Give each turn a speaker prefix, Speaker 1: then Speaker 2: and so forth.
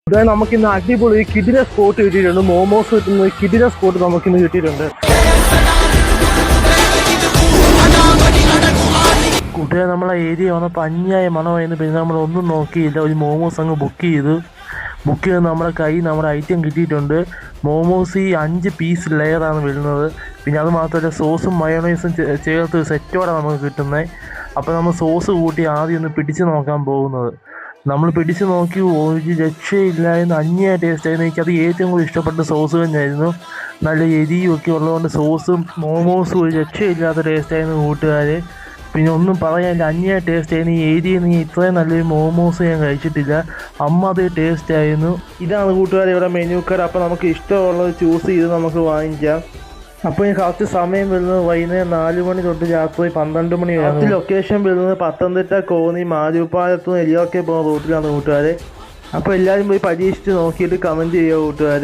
Speaker 1: അതായത് നമുക്കിന്ന് അടിപൊളി കിടില സ്പോട്ട് കിട്ടിയിട്ടുണ്ട്. മോമോസ് കിട്ടുന്ന കിടില സ്പോട്ട് നമുക്കിന്ന് കിട്ടിയിട്ടുണ്ട്. കൂട്ടുകാർ നമ്മളെ ഏരിയ വന്നപ്പോൾ അന്യായ മണമായിരുന്നു. പിന്നെ നമ്മളൊന്നും നോക്കിയില്ല, ഒരു മോമോസ് അങ്ങ് ബുക്ക് ചെയ്ത് നമ്മുടെ കയ്യിൽ നമ്മുടെ ഐറ്റം കിട്ടിയിട്ടുണ്ട്. മോമോസ് ഈ 5 പീസ് ലെയറാണ് വരുന്നത്. പിന്നെ അത് മാത്രമല്ല സോസും മയോണൈസും ചേർത്ത് സെറ്റോടെ നമുക്ക് കിട്ടുന്നത്. അപ്പോൾ നമ്മൾ സോസ് കൂട്ടി ആദ്യം ഒന്ന് പിടിച്ച് നോക്കാൻ പോകുന്നത്. നമ്മൾ പിടിച്ച് നോക്കി ഒരു രക്ഷയില്ലായിരുന്നു, അന്യായ ടേസ്റ്റായിരുന്നു. എനിക്കത് ഏറ്റവും കൂടുതൽ ഇഷ്ടപ്പെട്ട സോസ് തന്നെയായിരുന്നു. നല്ല എരിയും ഒക്കെ ഉള്ളതുകൊണ്ട് സോസും മോമോസും ഒരു രക്ഷയില്ലാത്ത ടേസ്റ്റായിരുന്നു കൂട്ടുകാർ. പിന്നെ ഒന്നും പറയാനില്ല, അന്യായ ടേസ്റ്റായിരുന്നു. ഈ ഏരിയയിൽ നിന്ന് ഇത്രയും നല്ലൊരു മോമോസ് ഞാൻ കഴിച്ചിട്ടില്ല. അത് ടേസ്റ്റായിരുന്നു. ഇതാണ് കൂട്ടുകാർ ഇവിടെ മെനു കാർഡ്. അപ്പോൾ നമുക്ക് ഇഷ്ടമുള്ളത് ചൂസ് ചെയ്ത് നമുക്ക് വാങ്ങിക്കാം. അപ്പോൾ ഈ കറക്റ്റ് സമയം വരുന്നത് വൈകുന്നേരം 4 മണി തൊട്ട് രാത്രി 12 മണി വരെ. ലൊക്കേഷൻ വരുന്നത് പത്തനംതിട്ട കോന്നി മാരൂപ്പാലത്തുനിന്ന് എലിയൊക്കെ പോകുന്ന റൂട്ടിലാണ് കൂട്ടുകാർ. അപ്പോൾ എല്ലാവരും പോയി പരീക്ഷിച്ച് നോക്കിയിട്ട് കമൻറ്റ് ചെയ്യുക കൂട്ടുകാർ.